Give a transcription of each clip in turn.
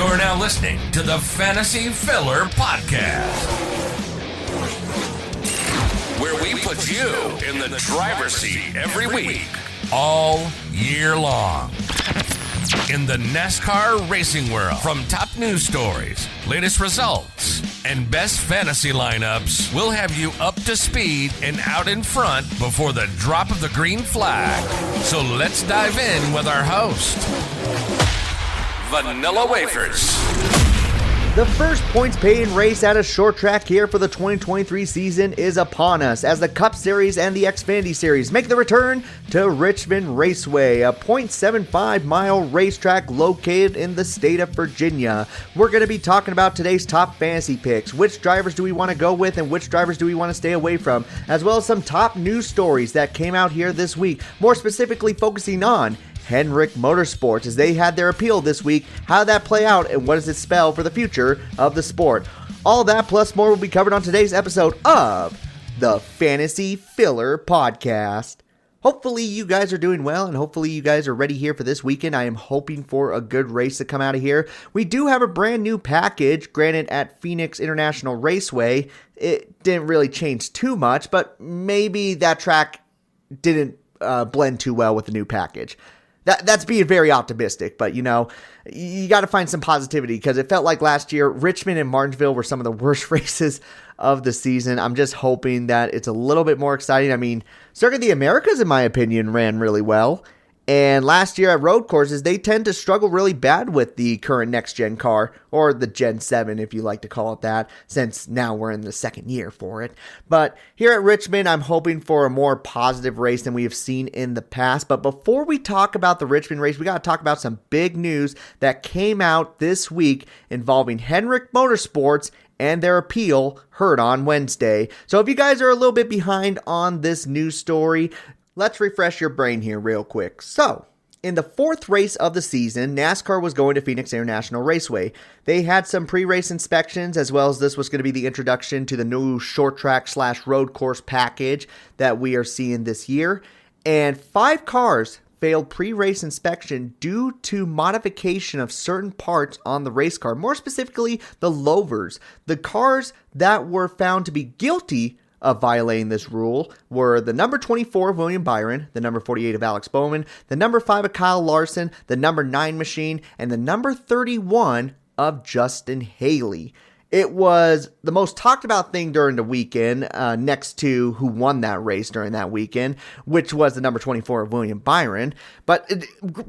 You're now listening to the Fantasy Filler Podcast, where we put you in the driver's seat every week, all year long. In the NASCAR racing world, from top news stories, latest results, and best fantasy lineups, we'll have you up to speed and out in front before the drop of the green flag. So let's dive in with our host, Vanilla Wafers. The first points-paying race at a short track here for the 2023 season is upon us as the Cup Series and the Xfinity Series make the return to Richmond Raceway, a 0.75-mile racetrack located in the state of Virginia. We're going to be talking about today's top fantasy picks, which drivers do we want to go with and which drivers do we want to stay away from, as well as some top news stories that came out here this week, more specifically focusing on Hendrick Motorsports as they had their appeal this week. How did that play out and what does it spell for the future of the sport? All that plus more will be covered on today's episode of the Fantasy Filler Podcast. Hopefully you guys are doing well and hopefully you guys are ready here for this weekend. I am hoping for a good race to come out of here. We do have a brand new package, granted at Phoenix International Raceway. It didn't really change too much, but maybe that track didn't blend too well with the new package. That's being very optimistic, but you know, you got to find some positivity because it felt like last year Richmond and Martinsville were some of the worst races of the season. I'm just hoping that it's a little bit more exciting. I mean, Circuit of the Americas, in my opinion, ran really well. And last year at road courses, they tend to struggle really bad with the current next-gen car, or the Gen 7 if you like to call it that, since now we're in the second year for it. But here at Richmond, I'm hoping for a more positive race than we have seen in the past. But before we talk about the Richmond race, we got to talk about some big news that came out this week involving Hendrick Motorsports and their appeal heard on Wednesday. So if you guys are a little bit behind on this news story, let's refresh your brain here real quick. So, in the fourth race of the season, NASCAR was going to Phoenix International Raceway. They had some pre-race inspections, as well as this was going to be the introduction to the new short track / road course package that we are seeing this year. And 5 cars failed pre-race inspection due to modification of certain parts on the race car, more specifically the louvers. The cars that were found to be guilty of violating this rule were the number 24 of William Byron, the number 48 of Alex Bowman, the number 5 of Kyle Larson, the number 9 machine, and the number 31 of Justin Haley. It was the most talked about thing during the weekend, next to who won that race during that weekend, which was the number 24 of William Byron. But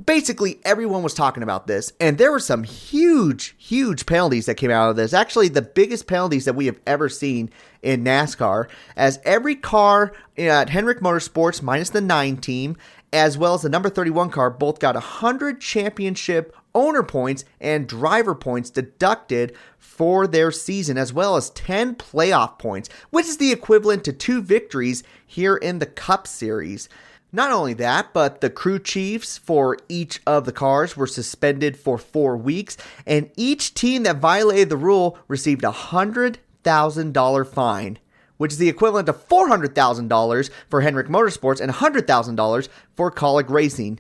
basically everyone was talking about this, and there were some huge penalties that came out of this. Actually, the biggest penalties that we have ever seen in NASCAR, as every car at Hendrick Motorsports, minus the 9 team, as well as the number 31 car, both got 100 championship owner points and driver points deducted for their season, as well as 10 playoff points, which is the equivalent to 2 victories here in the Cup Series. Not only that, but the crew chiefs for each of the cars were suspended for 4 weeks, and each team that violated the rule received a $100,000 fine, which is the equivalent to $400,000 for Hendrick Motorsports and $100,000 for Colleague Racing.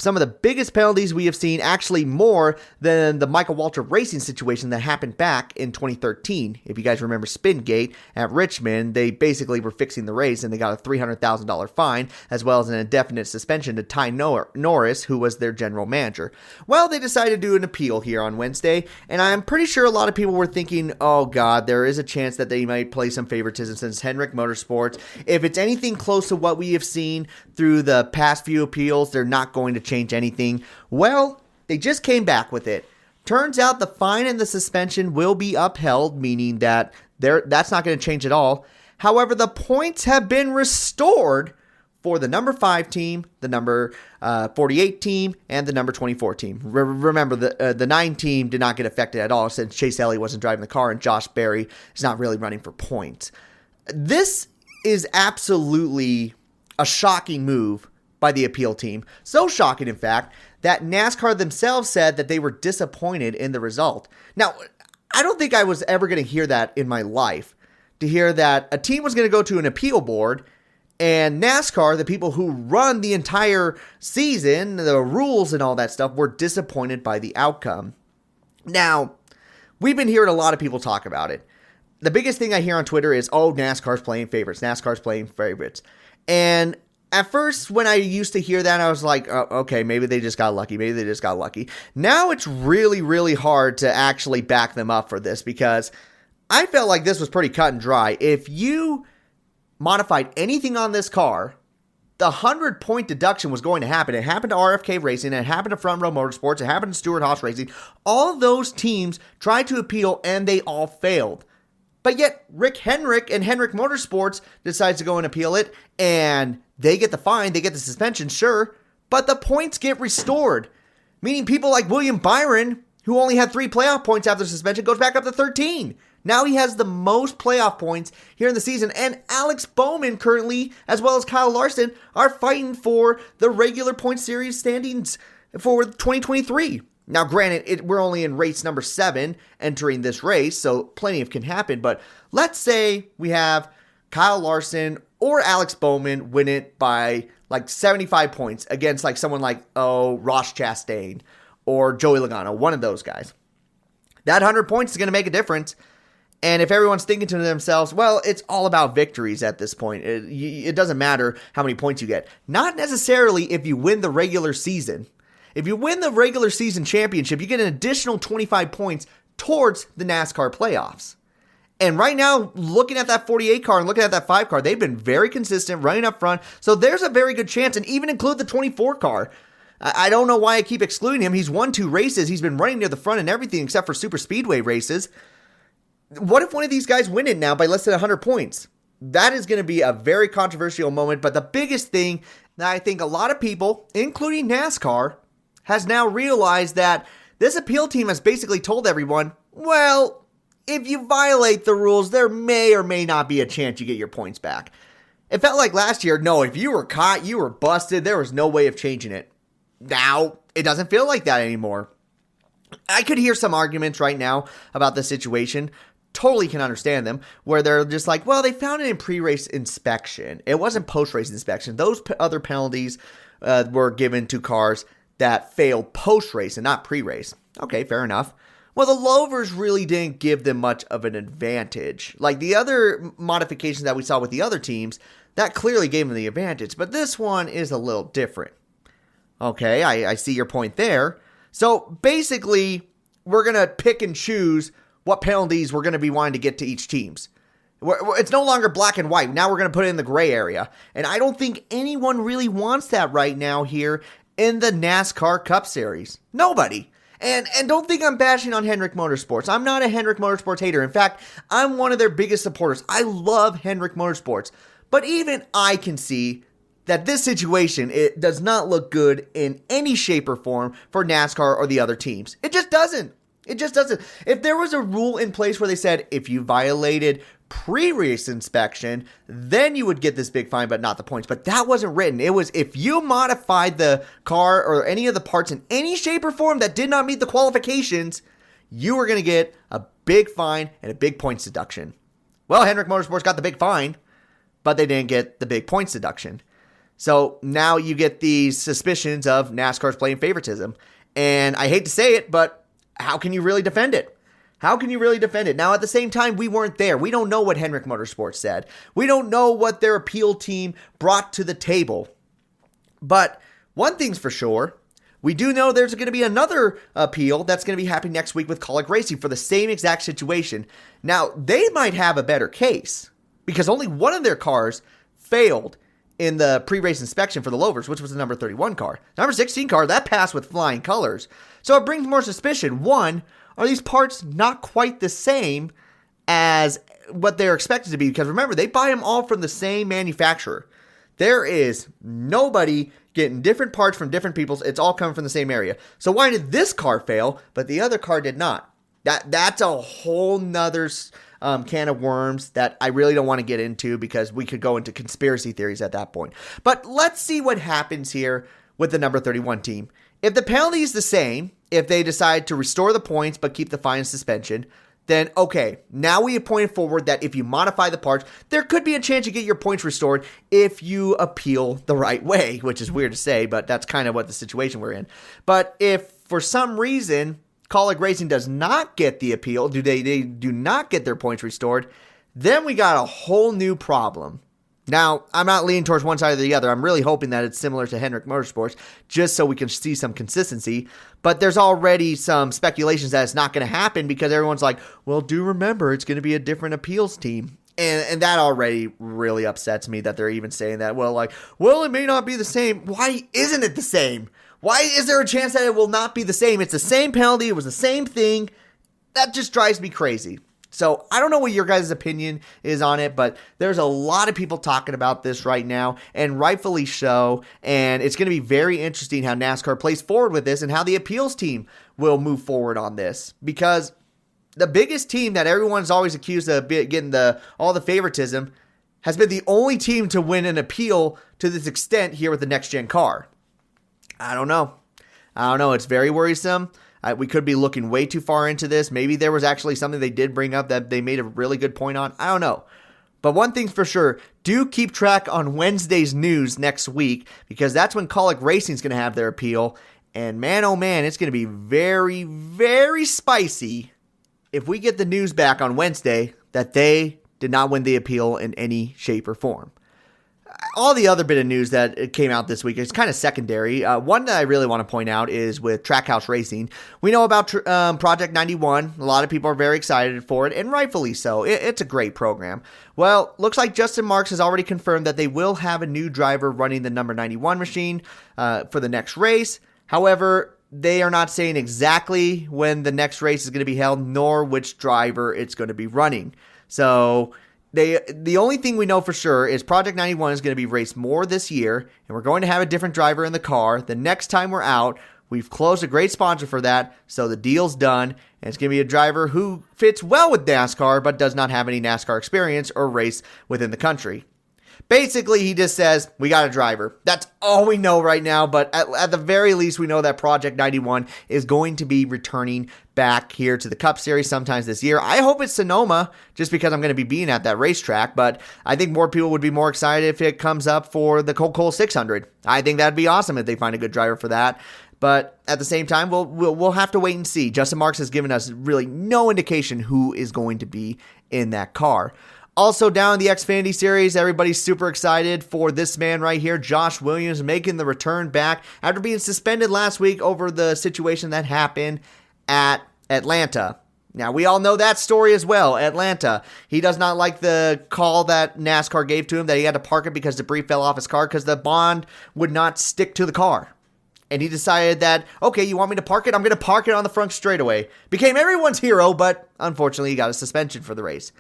Some of the biggest penalties we have seen, actually more than the Michael Waltrip Racing situation that happened back in 2013. If you guys remember Spingate at Richmond, they basically were fixing the race and they got a $300,000 fine, as well as an indefinite suspension to Ty Norris, who was their general manager. Well, they decided to do an appeal here on Wednesday, and I'm pretty sure a lot of people were thinking, oh god, there is a chance that they might play some favoritism since Hendrick Motorsports. If it's anything close to what we have seen through the past few appeals, they're not going to change anything. Well, they just came back with it. Turns out the fine and the suspension will be upheld, meaning that that's not going to change at all. However, the points have been restored for the number 5 team, the number 48 team, and the number 24 team. Remember, the 9 team did not get affected at all since Chase Elliott wasn't driving the car and Josh Berry is not really running for points. This is absolutely a shocking move by the appeal team. So shocking, in fact, that NASCAR themselves said that they were disappointed in the result. Now, I don't think I was ever going to hear that in my life, to hear that a team was going to go to an appeal board and NASCAR, the people who run the entire season, the rules and all that stuff, were disappointed by the outcome. Now, we've been hearing a lot of people talk about it. The biggest thing I hear on Twitter is, oh, NASCAR's playing favorites. NASCAR's playing favorites. And at first, when I used to hear that, I was like, oh, okay, maybe they just got lucky. Maybe they just got lucky. Now it's really, really hard to actually back them up for this because I felt like this was pretty cut and dry. If you modified anything on this car, the 100-point deduction was going to happen. It happened to RFK Racing. It happened to Front Row Motorsports. It happened to Stewart-Haas Racing. All of those teams tried to appeal, and they all failed. But yet, Rick Hendrick and Hendrick Motorsports decides to go and appeal it, and they get the fine. They get the suspension, sure, but the points get restored. Meaning people like William Byron, who only had 3 playoff points after suspension, goes back up to 13. Now he has the most playoff points here in the season, and Alex Bowman currently, as well as Kyle Larson, are fighting for the regular point series standings for 2023. Now, granted, we're only in race number 7 entering this race, so plenty of can happen, but let's say we have Kyle Larson or Alex Bowman win it by like 75 points against like someone like, Ross Chastain or Joey Logano, one of those guys. That 100 points is going to make a difference. And if everyone's thinking to themselves, well, it's all about victories at this point. It doesn't matter how many points you get. Not necessarily if you win the regular season. If you win the regular season championship, you get an additional 25 points towards the NASCAR playoffs. And right now, looking at that 48 car and looking at that 5 car, they've been very consistent running up front. So there's a very good chance, and even include the 24 car. I don't know why I keep excluding him. He's won 2 races. He's been running near the front and everything except for super speedway races. What if one of these guys win it now by less than 100 points? That is going to be a very controversial moment. But the biggest thing that I think a lot of people, including NASCAR, has now realized that this appeal team has basically told everyone, well, if you violate the rules, there may or may not be a chance you get your points back. It felt like last year, no, if you were caught, you were busted, there was no way of changing it. Now, it doesn't feel like that anymore. I could hear some arguments right now about the situation. Totally can understand them, where they're just like, well, they found it in pre-race inspection. It wasn't post-race inspection. Those other penalties were given to cars that failed post-race and not pre-race. Okay, fair enough. Well, the Lovers really didn't give them much of an advantage. Like the other modifications that we saw with the other teams, that clearly gave them the advantage. But this one is a little different. Okay, I see your point there. So basically, we're going to pick and choose what penalties we're going to be wanting to get to each teams. It's no longer black and white. Now we're going to put it in the gray area. And I don't think anyone really wants that right now here in the NASCAR Cup Series. Nobody. And don't think I'm bashing on Hendrick Motorsports. I'm not a Hendrick Motorsports hater. In fact, I'm one of their biggest supporters. I love Hendrick Motorsports. But even I can see that this situation, it does not look good in any shape or form for NASCAR or the other teams. It just doesn't. It just doesn't. If there was a rule in place where they said if you violated pre-race inspection, then you would get this big fine, but not the points. But that wasn't written. It was if you modified the car or any of the parts in any shape or form that did not meet the qualifications, you were going to get a big fine and a big points deduction. Well, Hendrick Motorsports got the big fine, but they didn't get the big points deduction. So now you get these suspicions of NASCAR's playing favoritism. And I hate to say it, but how can you really defend it? How can you really defend it? Now, at the same time, we weren't there. We don't know what Hendrick Motorsports said. We don't know what their appeal team brought to the table. But one thing's for sure, we do know there's going to be another appeal that's going to be happening next week with Colic Racing for the same exact situation. Now, they might have a better case because only one of their cars failed in the pre-race inspection for the Lovers, which was the number 31 car. Number 16 car, that passed with flying colors. So it brings more suspicion. One, are these parts not quite the same as what they're expected to be? Because remember, they buy them all from the same manufacturer. There is nobody getting different parts from different people. It's all coming from the same area. So why did this car fail, but the other car did not? That's a whole nother can of worms that I really don't want to get into because we could go into conspiracy theories at that point. But let's see what happens here with the number 31 team. If the penalty is the same, if they decide to restore the points but keep the fine and suspension, then okay, now we have pointed forward that if you modify the parts, there could be a chance you get your points restored if you appeal the right way, which is weird to say, but that's kind of what the situation we're in. But if for some reason Kaulig Racing does not get the appeal, they do not get their points restored, then we got a whole new problem. Now, I'm not leaning towards one side or the other. I'm really hoping that it's similar to Hendrick Motorsports, just so we can see some consistency. But there's already some speculations that it's not going to happen because everyone's like, well, do remember, it's going to be a different appeals team. And that already really upsets me that they're even saying that. Well, it may not be the same. Why isn't it the same? Why is there a chance that it will not be the same? It's the same penalty. It was the same thing. That just drives me crazy. So I don't know what your guys' opinion is on it, but there's a lot of people talking about this right now, and rightfully so. And it's going to be very interesting how NASCAR plays forward with this and how the appeals team will move forward on this. Because the biggest team that everyone's always accused of getting all the favoritism has been the only team to win an appeal to this extent here with the next-gen car. I don't know. It's very worrisome. We could be looking way too far into this. Maybe there was actually something they did bring up that they made a really good point on. I don't know. But one thing's for sure, do keep track on Wednesday's news next week, because that's when Kaulig Racing's going to have their appeal. And man, oh man, it's going to be very, very spicy if we get the news back on Wednesday that they did not win the appeal in any shape or form. All the other bit of news that came out this week is kind of secondary. One that I really want to point out is with Trackhouse Racing. We know about Project 91. A lot of people are very excited for it, and rightfully so. It's a great program. Well, looks like Justin Marks has already confirmed that they will have a new driver running the number 91 machine for the next race. However, they are not saying exactly when the next race is going to be held, nor which driver it's going to be running. So the only thing we know for sure is Project 91 is going to be raced more this year, and we're going to have a different driver in the car. The next time we're out, we've closed a great sponsor for that, so the deal's done, and it's going to be a driver who fits well with NASCAR, but does not have any NASCAR experience or race within the country. Basically, he just says, we got a driver. That's all we know right now, but at the very least, we know that Project 91 is going to be returning back here to the Cup Series sometimes this year. I hope it's Sonoma, just because I'm going to be being at that racetrack, but I think more people would be more excited if it comes up for the Coca-Cola 600. I think that'd be awesome if they find a good driver for that. But at the same time, we'll have to wait and see. Justin Marks has given us really no indication who is going to be in that car. Also down in the Xfinity Series, everybody's super excited for this man right here, Josh Williams, making the return back after being suspended last week over the situation that happened at Atlanta. Now, we all know that story as well, Atlanta. He does not like the call that NASCAR gave to him that he had to park it because debris fell off his car because the bond would not stick to the car. And he decided that, okay, you want me to park it? I'm going to park it on the front straightaway. Became everyone's hero, but unfortunately he got a suspension for the race.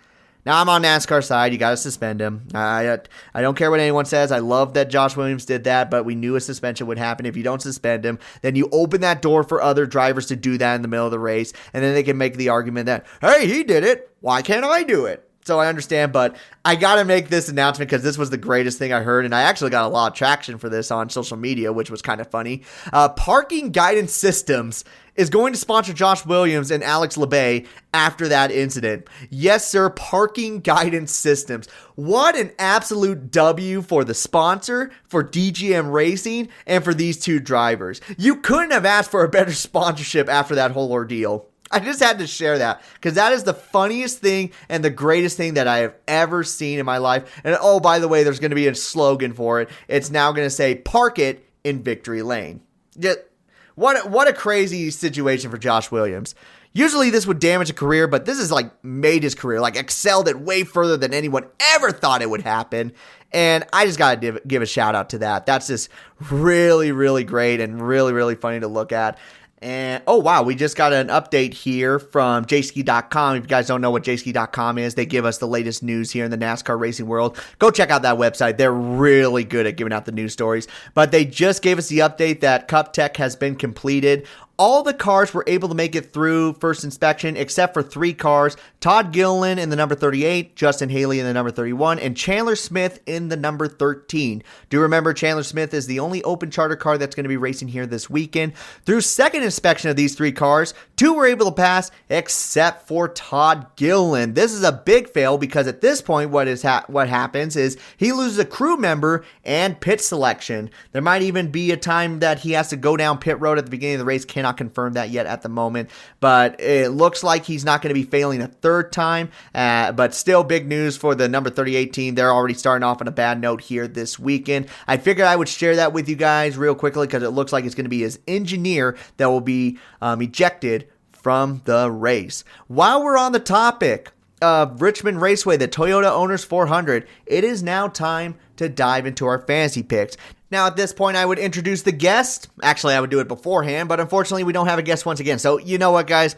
Now, I'm on NASCAR's side. You got to suspend him. I don't care what anyone says. I love that Josh Williams did that, but we knew a suspension would happen. If you don't suspend him, then you open that door for other drivers to do that in the middle of the race, and then they can make the argument that, hey, he did it. Why can't I do it? So I understand, but I got to make this announcement because this was the greatest thing I heard, and I actually got a lot of traction for this on social media, which was kind of funny. Parking Guidance Systems is going to sponsor Josh Williams and Alex LeBay after that incident. Yes, sir, Parking Guidance Systems. What an absolute W for the sponsor, for DGM Racing, and for these two drivers. You couldn't have asked for a better sponsorship after that whole ordeal. I just had to share that because that is the funniest thing and the greatest thing that I have ever seen in my life. And oh, by the way, there's going to be a slogan for it. It's now going to say, park it in Victory Lane. Just, what a crazy situation for Josh Williams. Usually this would damage a career, but this has made his career, excelled it way further than anyone ever thought it would happen. And I just got to give a shout out to that. That's just really, really great and really, really funny to look at. And, oh, wow, we just got an update here from jski.com. If you guys don't know what jski.com is, they give us the latest news here in the NASCAR racing world. Go check out that website. They're really good at giving out the news stories. But they just gave us the update that Cup Tech has been completed. All the cars were able to make it through first inspection except for 3 cars. Todd Gilliland in the number 38, Justin Haley in the number 31, and Chandler Smith in the number 13. Do remember Chandler Smith is the only open charter car that's going to be racing here this weekend. Through second inspection of these 3 cars, 2 were able to pass except for Todd Gilliland. This is a big fail because at this point what happens is he loses a crew member and pit selection. There might even be a time that he has to go down pit road at the beginning of the race, cannot cannot confirm that yet at the moment, but it looks like he's not going to be failing a third time, but still big news for the number 38 team. They're already starting off on a bad note here this weekend. I figured I would share that with you guys real quickly because it looks like it's going to be his engineer that will be ejected from the race. While we're on the topic of Richmond Raceway, the Toyota Owners 400, it is now time to dive into our fantasy picks. Now, at this point, I would introduce the guest. Actually, I would do it beforehand, but unfortunately, we don't have a guest once again. So, you know what, guys?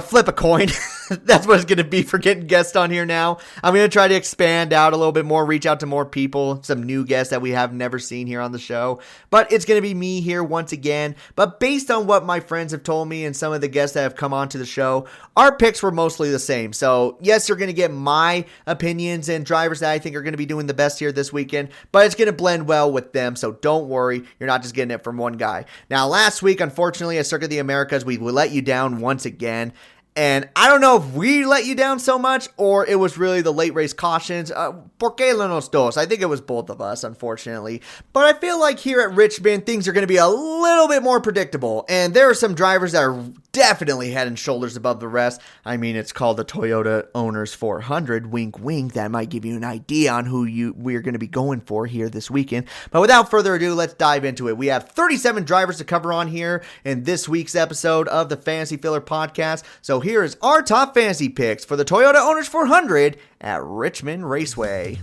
Flip a coin. That's what it's going to be for getting guests on here now. I'm going to try to expand out a little bit more, reach out to more people, some new guests that we have never seen here on the show. But it's going to be me here once again. But based on what my friends have told me and some of the guests that have come on to the show, our picks were mostly the same. So, yes, you're going to get my opinions and drivers that I think are going to be doing the best here this weekend, but it's going to blend well with them. So, don't worry. You're not just getting it from one guy. Now, last week, unfortunately, at Circuit of the Americas, we let you down once again. And I don't know if we let you down so much or it was really the late race cautions. ¿Por qué los dos? I think it was both of us, unfortunately. But I feel like here at Richmond, things are going to be a little bit more predictable. And there are some drivers that are definitely head and shoulders above the rest. I mean, it's called the Toyota Owners 400. Wink, wink. That might give you an idea on who we're going to be going for here this weekend. But without further ado, let's dive into it. We have 37 drivers to cover on here in this week's episode of the Fantasy Filler Podcast. So here is our top fantasy picks for the Toyota Owners 400 at Richmond Raceway.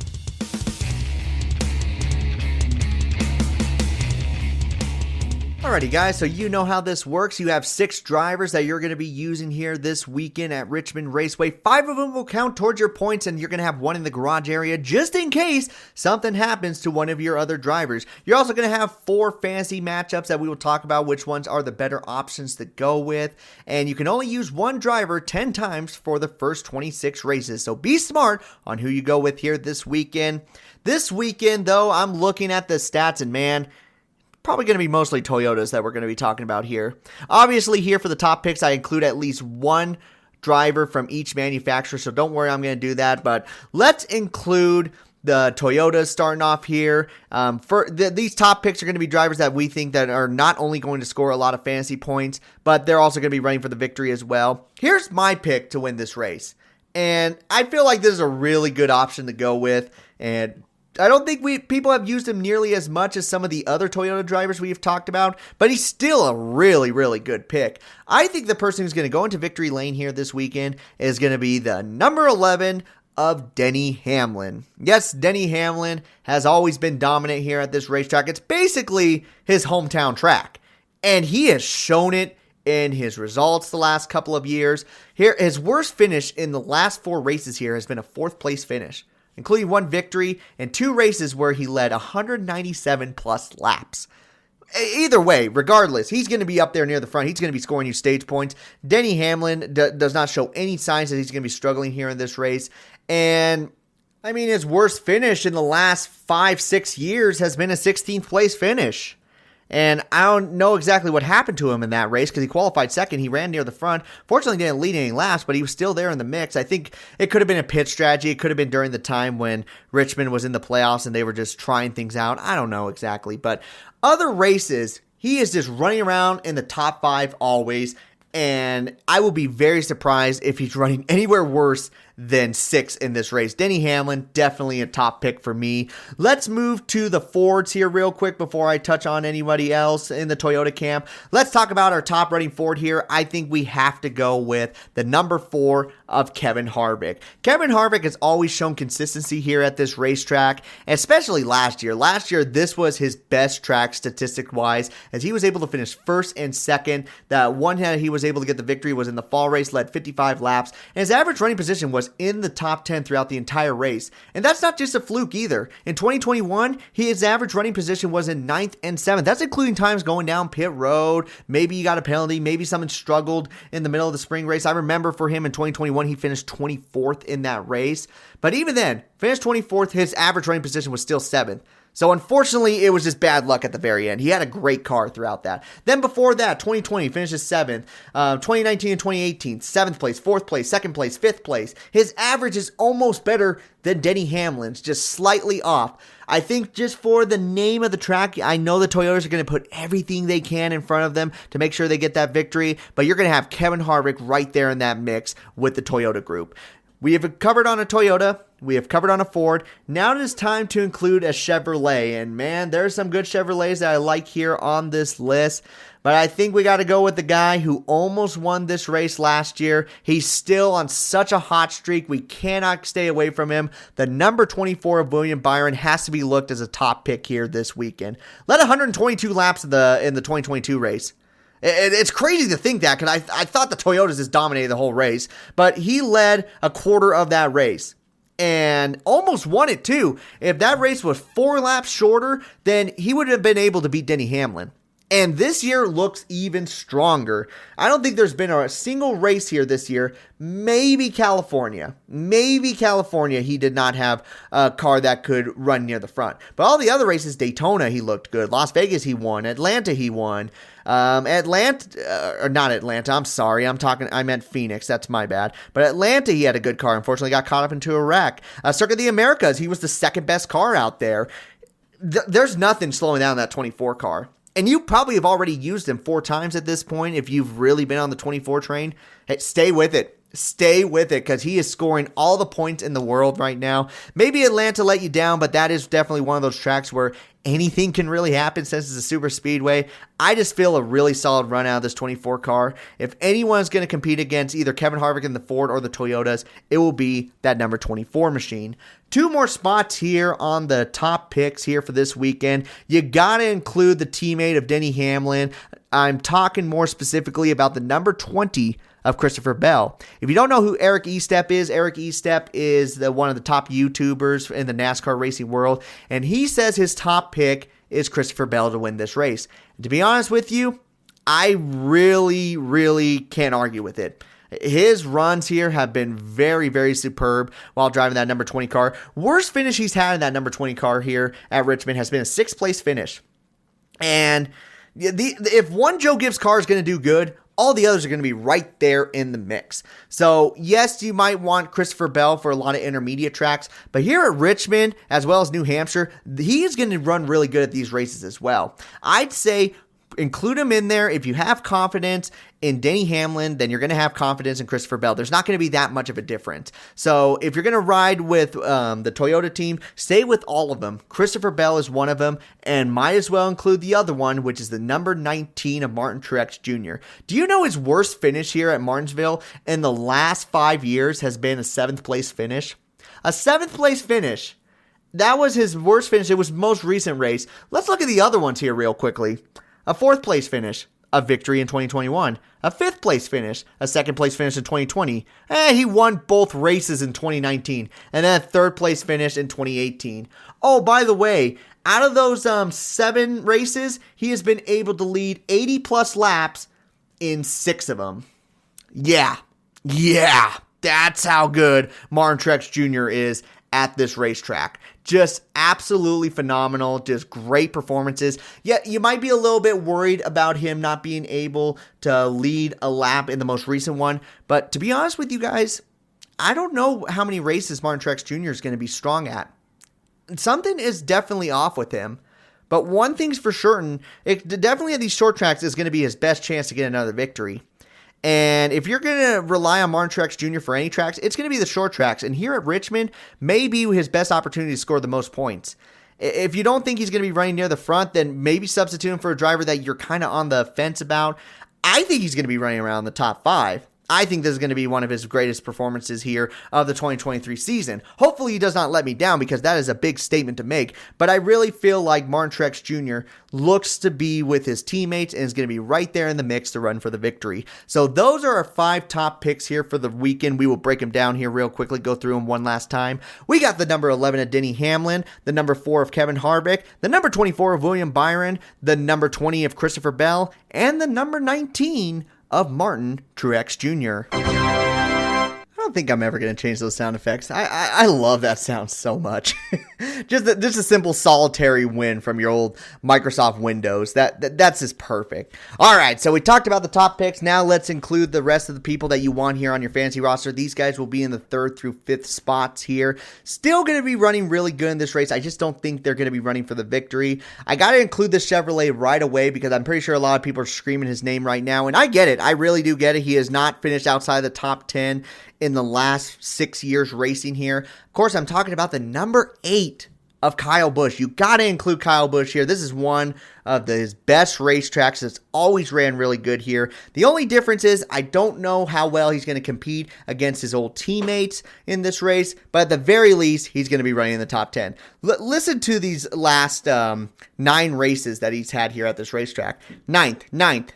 Alrighty guys, so you know how this works. You have 6 drivers that you're going to be using here this weekend at Richmond Raceway. 5 of them will count towards your points, and you're going to have 1 in the garage area just in case something happens to one of your other drivers. You're also going to have 4 fantasy matchups that we will talk about which ones are the better options to go with. And you can only use 1 driver 10 times for the first 26 races. So be smart on who you go with here this weekend. This weekend, though, I'm looking at the stats, and man, probably going to be mostly Toyotas that we're going to be talking about here. Obviously, here for the top picks, I include at least 1 driver from each manufacturer, so don't worry, I'm going to do that. But let's include the Toyotas starting off here. These top picks are going to be drivers that we think that are not only going to score a lot of fantasy points, but they're also going to be running for the victory as well. Here's my pick to win this race, and I feel like this is a really good option to go with, and I don't think people have used him nearly as much as some of the other Toyota drivers we've talked about, but he's still a really, really good pick. I think the person who's going to go into victory lane here this weekend is going to be the number 11 of Denny Hamlin. Yes, Denny Hamlin has always been dominant here at this racetrack. It's basically his hometown track, and he has shown it in his results the last couple of years. Here, his worst finish in the last 4 races here has been a 4th place finish, including 1 victory and 2 races where he led 197 plus laps. Either way, regardless, he's going to be up there near the front. He's going to be scoring you stage points. Denny Hamlin does not show any signs that he's going to be struggling here in this race. And, I mean, his worst finish in the last 5-6 years has been a 16th place finish. And I don't know exactly what happened to him in that race because he qualified second. He ran near the front. Fortunately, didn't lead any laps, but he was still there in the mix. I think it could have been a pit strategy. It could have been during the time when Richmond was in the playoffs and they were just trying things out. I don't know exactly. But other races, he is just running around in the top 5 always. And I will be very surprised if he's running anywhere worse than 6 in this race. Denny Hamlin, definitely a top pick for me. Let's move to the Fords here real quick before I touch on anybody else in the Toyota camp. Let's talk about our top running Ford here. I think we have to go with the number 4 of Kevin Harvick. Kevin Harvick has always shown consistency here at this racetrack, especially last year. Last year, this was his best track statistic-wise, as he was able to finish 1st and 2nd. That one that he was able to get the victory was in the fall race, led 55 laps, and his average running position was in the top 10 throughout the entire race. And that's not just a fluke either. In 2021, his average running position was in 9th and 7th. That's including times going down pit road. Maybe you got a penalty. Maybe someone struggled in the middle of the spring race. I remember for him in 2021, he finished 24th in that race. But even then, finished 24th, his average running position was still 7th. So unfortunately, it was just bad luck at the very end. He had a great car throughout that. Then before that, 2020 finishes 7th. 2019 and 2018, 7th place, 4th place, 2nd place, 5th place. His average is almost better than Denny Hamlin's, just slightly off. I think just for the name of the track, I know the Toyotas are going to put everything they can in front of them to make sure they get that victory, but you're going to have Kevin Harvick right there in that mix with the Toyota group. We have covered on a Toyota. We have covered on a Ford. Now it is time to include a Chevrolet. And man, there's some good Chevrolets that I like here on this list. But I think we got to go with the guy who almost won this race last year. He's still on such a hot streak. We cannot stay away from him. The number 24 of William Byron has to be looked as a top pick here this weekend. Led 122 laps in the 2022 race. It's crazy to think that, because I thought the Toyotas just dominated the whole race, but he led a quarter of that race and almost won it too. If that race was 4 laps shorter, then he would have been able to beat Denny Hamlin. And this year looks even stronger. I don't think there's been a single race here this year. Maybe California. He did not have a car that could run near the front. But all the other races, Daytona, he looked good. Las Vegas, he won. Atlanta, he won. Not Atlanta. I'm sorry. I meant Phoenix. That's my bad. But Atlanta, he had a good car. Unfortunately, got caught up into a wreck. Circuit of the Americas, he was the second best car out there. There's nothing slowing down that 24 car. And you probably have already used him 4 times at this point if you've really been on the 24 train. Hey, stay with it. Stay with it, because he is scoring all the points in the world right now. Maybe Atlanta let you down, but that is definitely one of those tracks where anything can really happen since it's a super speedway. I just feel a really solid run out of this 24 car. If anyone's going to compete against either Kevin Harvick in the Ford or the Toyotas, it will be that number 24 machine. 2 more spots here on the top picks here for this weekend. You got to include the teammate of Denny Hamlin. I'm talking more specifically about the number 20 of Christopher Bell. If you don't know who Eric Estep is one of the top YouTubers in the NASCAR racing world, and he says his top pick is Christopher Bell to win this race. And to be honest with you, I really can't argue with it. His runs here have been very, very superb while driving that number 20 car. Worst finish he's had in that number 20 car here at Richmond has been a 6th place finish. And if one Joe Gibbs car is going to do good, all the others are going to be right there in the mix. So, yes, you might want Christopher Bell for a lot of intermediate tracks, but here at Richmond, as well as New Hampshire, he is going to run really good at these races as well. I'd say include him in there. If you have confidence in Denny Hamlin, then you're going to have confidence in Christopher Bell. There's not going to be that much of a difference. So if you're going to ride with the Toyota team, stay with all of them. Christopher Bell is one of them, and might as well include the other one, which is the number 19 of Martin Truex Jr. Do you know his worst finish here at Martinsville in the last 5 years has been a 7th place finish? A 7th place finish. That was his worst finish. It was most recent race. Let's look at the other ones here real quickly. A 4th place finish, a victory in 2021. A 5th place finish, a 2nd place finish in 2020. He won both races in 2019. And then a 3rd place finish in 2018. Oh, by the way, out of those 7 races, he has been able to lead 80 plus laps in 6 of them. Yeah, that's how good Martin Truex Jr. is at this racetrack. Just absolutely phenomenal, just great performances. Yeah, you might be a little bit worried about him not being able to lead a lap in the most recent one, but to be honest with you guys, I don't know how many races Martin Truex Jr. is going to be strong at. Something is definitely off with him, but one thing's for certain, it definitely at these short tracks is going to be his best chance to get another victory. And if you're going to rely on Martin Truex Jr. for any tracks, it's going to be the short tracks. And here at Richmond may be his best opportunity to score the most points. If you don't think he's going to be running near the front, then maybe substitute him for a driver that you're kind of on the fence about. I think he's going to be running around the top 5. I think this is going to be one of his greatest performances here of the 2023 season. Hopefully he does not let me down, because that is a big statement to make. But I really feel like Martin Truex Jr. looks to be with his teammates and is going to be right there in the mix to run for the victory. So those are our 5 top picks here for the weekend. We will break them down here real quickly, go through them one last time. We got the number 11 of Denny Hamlin, the number 4 of Kevin Harvick, the number 24 of William Byron, the number 20 of Christopher Bell, and the number 19 of Martin Truex Jr. I don't think I'm ever going to change those sound effects. I love that sound so much. just a simple solitary win from your old Microsoft Windows. That's just perfect. All right, so we talked about the top picks. Now let's include the rest of the people that you want here on your fantasy roster. These guys will be in the 3rd through 5th spots here. Still going to be running really good in this race. I just don't think they're going to be running for the victory. I got to include the Chevrolet right away because I'm pretty sure a lot of people are screaming his name right now, and I get it. I really do get it. He has not finished outside the top 10 in the last 6 years racing here. Of course, I'm talking about the number 8 of Kyle Busch. You got to include Kyle Busch here. This is one of his best racetracks. It's always ran really good here. The only difference is I don't know how well he's going to compete against his old teammates in this race, but at the very least, he's going to be running in the top 10. Listen to these last 9 races that he's had here at this racetrack. 9th, 8th,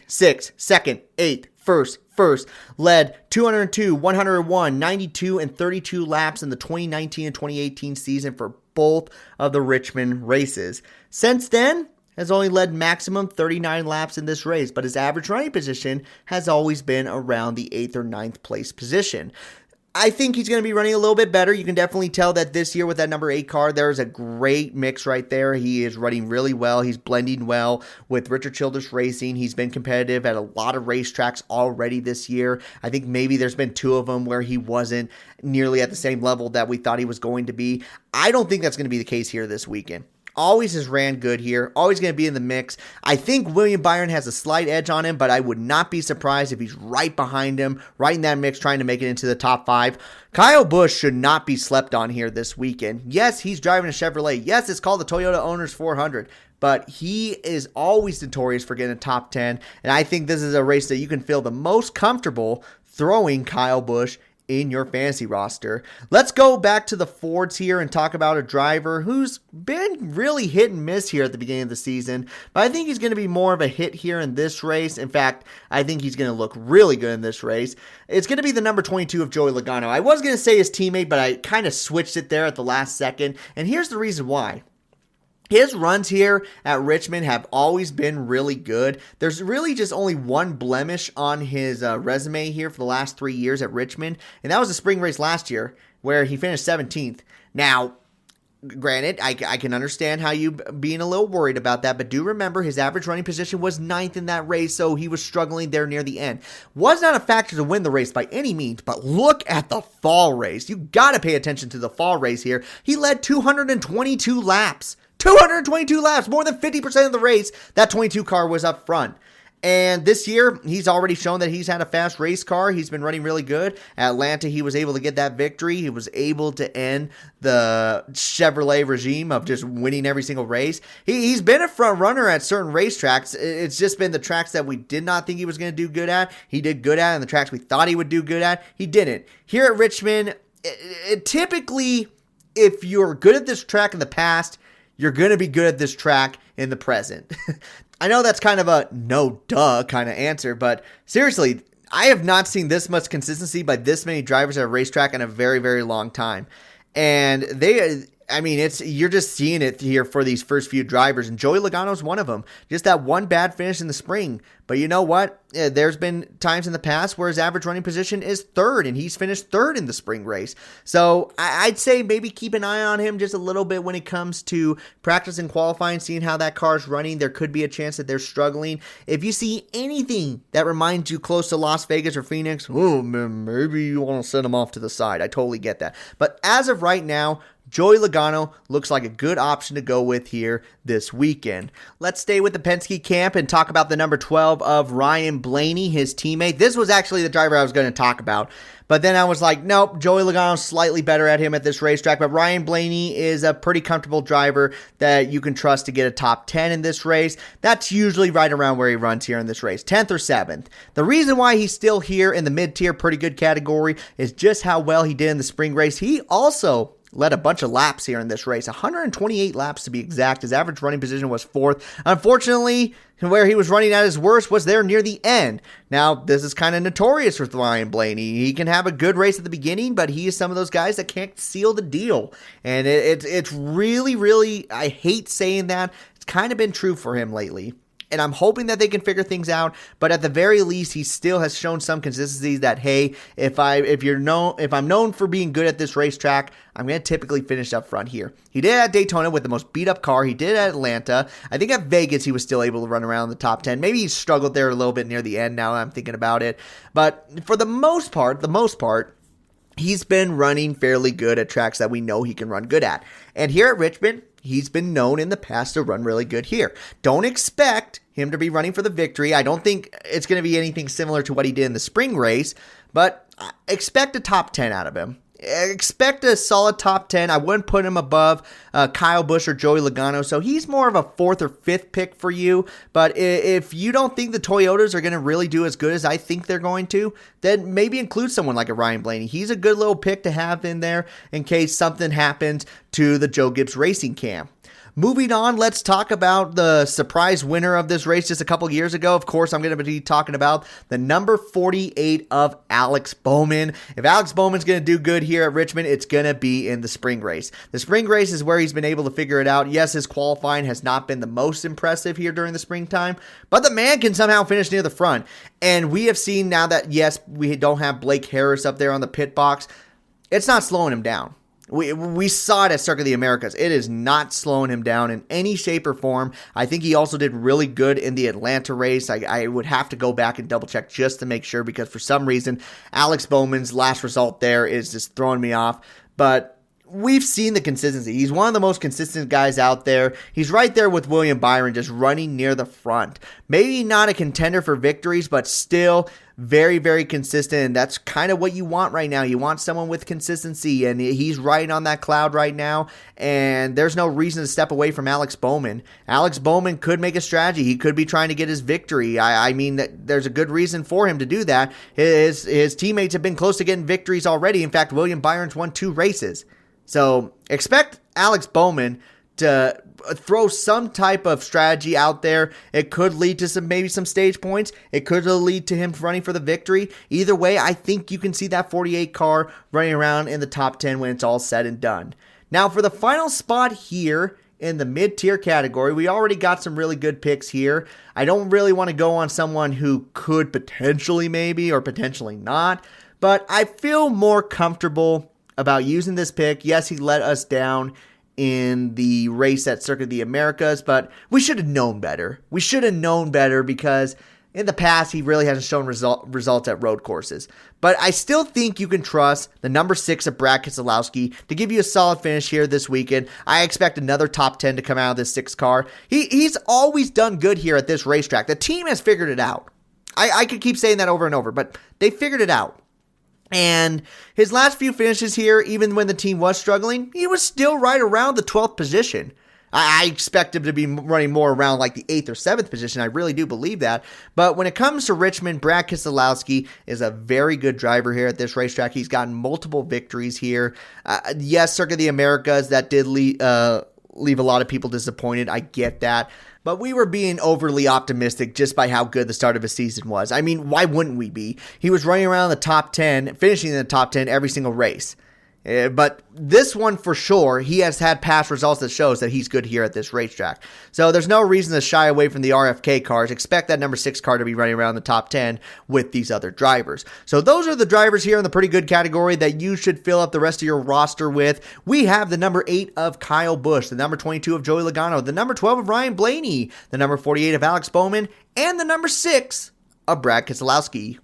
6th, 2nd, 8th, 1st, led 202, 101, 92, and 32 laps in the 2019 and 2018 season for both of the Richmond races. Since then, has only led maximum 39 laps in this race, but his average running position has always been around the 8th or 9th place position. I think he's going to be running a little bit better. You can definitely tell that this year with that number 8 car, there's a great mix right there. He is running really well. He's blending well with Richard Childress Racing. He's been competitive at a lot of racetracks already this year. I think maybe there's been 2 of them where he wasn't nearly at the same level that we thought he was going to be. I don't think that's going to be the case here this weekend. Always has ran good here. Always going to be in the mix. I think William Byron has a slight edge on him, but I would not be surprised if he's right behind him, right in that mix, trying to make it into the top 5. Kyle Busch should not be slept on here this weekend. Yes, he's driving a Chevrolet. Yes, it's called the Toyota Owners 400, but he is always notorious for getting a top 10, and I think this is a race that you can feel the most comfortable throwing Kyle Busch in your fantasy roster. Let's go back to the Fords here and talk about a driver who's been really hit and miss here at the beginning of the season, but I think he's going to be more of a hit here in this race. In fact, I think he's going to look really good in this race. It's going to be the number 22 of Joey Logano. I was going to say his teammate, but I kind of switched it there at the last second, and here's the reason why. His runs here at Richmond have always been really good. There's really just only one blemish on his resume here for the last 3 years at Richmond, and that was the spring race last year where he finished 17th. Now, granted, I can understand how you being a little worried about that, but do remember his average running position was 9th in that race, so he was struggling there near the end. Was not a factor to win the race by any means, but look at the fall race. You got to pay attention to the fall race here. He led 222 laps. 222 laps, more than 50% of the race, that 22 car was up front. And this year, he's already shown that he's had a fast race car. He's been running really good. At Atlanta, he was able to get that victory. He was able to end the Chevrolet regime of just winning every single race. He's been a front runner at certain racetracks. It's just been the tracks that we did not think he was going to do good at. He did good at, and the tracks we thought he would do good at, he didn't. Here at Richmond, typically, if you're good at this track in the past, you're going to be good at this track in the present. I know that's kind of a no duh kind of answer, but seriously, I have not seen this much consistency by this many drivers at a racetrack in a very, very long time. And you're just seeing it here for these first few drivers, and Joey Logano's one of them. Just that one bad finish in the spring. But you know what? There's been times in the past where his average running position is 3rd, and he's finished 3rd in the spring race. So I'd say maybe keep an eye on him just a little bit when it comes to practice and qualifying, seeing how that car's running. There could be a chance that they're struggling. If you see anything that reminds you close to Las Vegas or Phoenix, maybe you want to send him off to the side. I totally get that. But as of right now, Joey Logano looks like a good option to go with here this weekend. Let's stay with the Penske camp and talk about the number 12 of Ryan Blaney, his teammate. This was actually the driver I was going to talk about, but then I was like, nope, Joey Logano's slightly better at him at this racetrack, but Ryan Blaney is a pretty comfortable driver that you can trust to get a top 10 in this race. That's usually right around where he runs here in this race, 10th or 7th. The reason why he's still here in the mid-tier pretty good category is just how well he did in the spring race. He also led a bunch of laps here in this race, 128 laps to be exact. His average running position was 4th. Unfortunately, where he was running at his worst was there near the end. Now, this is kind of notorious with Ryan Blaney. He can have a good race at the beginning, but he is some of those guys that can't seal the deal. And it's really, really, I hate saying that. It's kind of been true for him lately. and I'm hoping that they can figure things out. But at the very least, he still has shown some consistency that, hey, if I'm known for being good at this racetrack, I'm going to typically finish up front here. He did at Daytona with the most beat up car. He did at Atlanta. I think at Vegas, he was still able to run around the top 10. Maybe he struggled there a little bit near the end now that I'm thinking about it. But for the most part, he's been running fairly good at tracks that we know he can run good at. And here at Richmond, he's been known in the past to run really good here. Don't expect him to be running for the victory. I don't think it's going to be anything similar to what he did in the spring race, but expect a top 10 out of him. Expect a solid top 10. I wouldn't put him above Kyle Busch or Joey Logano, so he's more of a 4th or 5th pick for you. But if you don't think the Toyotas are going to really do as good as I think they're going to, then maybe include someone like a Ryan Blaney. He's a good little pick to have in there in case something happens to the Joe Gibbs Racing Cam. Moving on, let's talk about the surprise winner of this race just a couple years ago. Of course, I'm going to be talking about the number 48 of Alex Bowman. If Alex Bowman's going to do good here at Richmond, it's going to be in the spring race. The spring race is where he's been able to figure it out. Yes, his qualifying has not been the most impressive here during the springtime, but the man can somehow finish near the front. And we have seen now that, yes, we don't have Blake Harris up there on the pit box. It's not slowing him down. We saw it at Circuit of the Americas. It is not slowing him down in any shape or form. I think he also did really good in the Atlanta race. I would have to go back and double check just to make sure, because for some reason, Alex Bowman's last result there is just throwing me off. But we've seen the consistency. He's one of the most consistent guys out there. He's right there with William Byron, just running near the front. Maybe not a contender for victories, but still very, very consistent. And that's kind of what you want right now. You want someone with consistency, and he's riding on that cloud right now. And there's no reason to step away from Alex Bowman. Alex Bowman could make a strategy. He could be trying to get his victory. I mean, there's a good reason for him to do that. His teammates have been close to getting victories already. In fact, William Byron's won 2 races. So expect Alex Bowman to throw some type of strategy out there. It could lead to maybe some stage points. It could lead to him running for the victory. Either way, I think you can see that 48 car running around in the top 10 when it's all said and done. Now for the final spot here in the mid-tier category, we already got some really good picks here. I don't really want to go on someone who could potentially maybe or potentially not, but I feel more comfortable about using this pick. Yes, he let us down in the race at Circuit of the Americas, but we should have known better. We should have known better because in the past, he really hasn't shown results at road courses. But I still think you can trust the number 6 of Brad Keselowski to give you a solid finish here this weekend. I expect another top 10 to come out of this 6 car. He's always done good here at this racetrack. The team has figured it out. I could keep saying that over and over, but they figured it out. And his last few finishes here, even when the team was struggling, he was still right around the 12th position. I expect him to be running more around like the 8th or 7th position. I really do believe that. But when it comes to Richmond, Brad Keselowski is a very good driver here at this racetrack. He's gotten multiple victories here. Yes, Circuit of the Americas, that did leave a lot of people disappointed. I get that. But we were being overly optimistic just by how good the start of his season was. I mean, why wouldn't we be? He was running around the top 10, finishing in the top 10 every single race. But this one for sure, he has had past results that shows that he's good here at this racetrack. So there's no reason to shy away from the RFK cars. Expect that number 6 car to be running around the top 10 with these other drivers. So those are the drivers here in the pretty good category that you should fill up the rest of your roster with. We have the number 8 of Kyle Busch, the number 22 of Joey Logano, the number 12 of Ryan Blaney, the number 48 of Alex Bowman, and the number 6 of Brad Keselowski.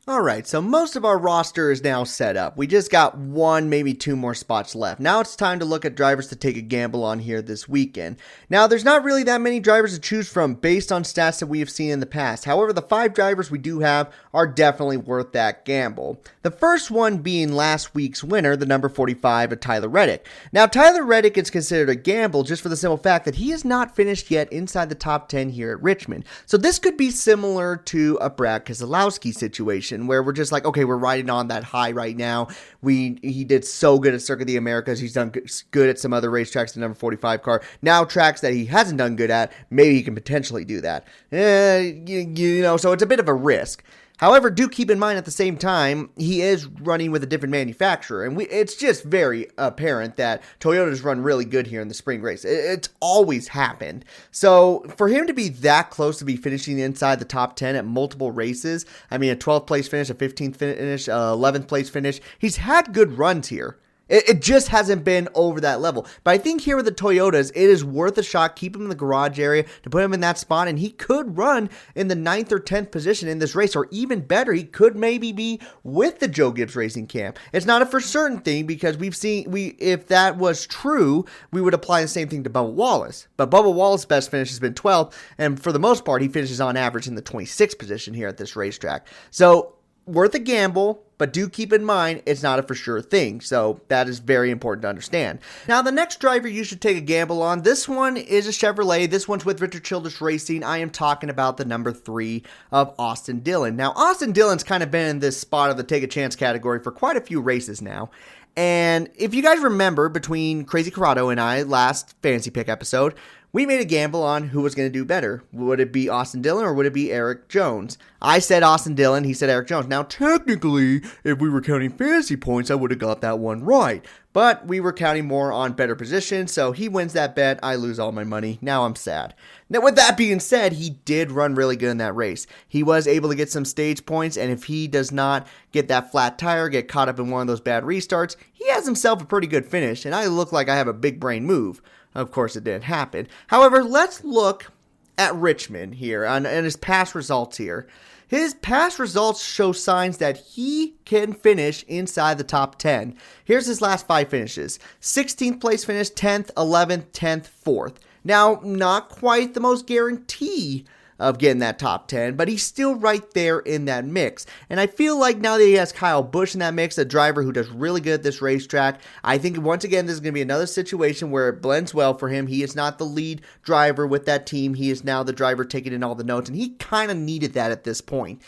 Alright, so most of our roster is now set up. We just got 1, maybe 2 more spots left. Now it's time to look at drivers to take a gamble on here this weekend. Now, there's not really that many drivers to choose from based on stats that we have seen in the past. However, the 5 drivers we do have are definitely worth that gamble. The first one being last week's winner, the number 45 of Tyler Reddick. Now, Tyler Reddick is considered a gamble just for the simple fact that he has not finished yet inside the top 10 here at Richmond. So this could be similar to a Brad Keselowski situation, where we're just like, okay, we're riding on that high right now. He did so good at Circuit of the Americas. He's done good at some other racetracks, the number 45 car. Now tracks that he hasn't done good at, maybe he can potentially do that. So it's a bit of a risk. However, do keep in mind at the same time, he is running with a different manufacturer, and it's just very apparent that Toyota's run really good here in the spring race. It's always happened. So for him to be that close to be finishing inside the top 10 at multiple races, I mean a 12th place finish, a 15th finish, 11th place finish, he's had good runs here. It just hasn't been over that level. But I think here with the Toyotas, it is worth a shot. Keep him in the garage area to put him in that spot. And he could run in the 9th or 10th position in this race. Or even better, he could maybe be with the Joe Gibbs Racing camp. It's not a for certain thing because if that was true, we would apply the same thing to Bubba Wallace. But Bubba Wallace's best finish has been 12th. And for the most part, he finishes on average in the 26th position here at this racetrack. So worth a gamble, but do keep in mind it's not a for sure thing. So that is very important to understand. Now, the next driver you should take a gamble on, this one is a Chevrolet. This one's with Richard Childress Racing. I am talking about the number 3 of Austin Dillon. Now, Austin Dillon's kind of been in this spot of the take a chance category for quite a few races now. And if you guys remember, between Crazy Corrado and I last Fantasy Pick episode, we made a gamble on who was going to do better. Would it be Austin Dillon or would it be Eric Jones? I said Austin Dillon, he said Eric Jones. Now, technically, if we were counting fantasy points, I would have got that one right. But we were counting more on better position, so he wins that bet. I lose all my money. Now I'm sad. Now, with that being said, he did run really good in that race. He was able to get some stage points, and if he does not get that flat tire, get caught up in one of those bad restarts, he has himself a pretty good finish, and I look like I have a big brain move. Of course, it didn't happen. However, let's look at Richmond here and his past results here. His past results show signs that he can finish inside the top 10. Here's his last 5 finishes. 16th place finish, 10th, 11th, 10th, 4th. Now, not quite the most guarantee of getting that top 10, but he's still right there in that mix. And I feel like now that he has Kyle Busch in that mix, a driver who does really good at this racetrack, I think once again this is going to be another situation where it blends well for him. He is not the lead driver with that team. He is now the driver taking in all the notes, and he kind of needed that at this point.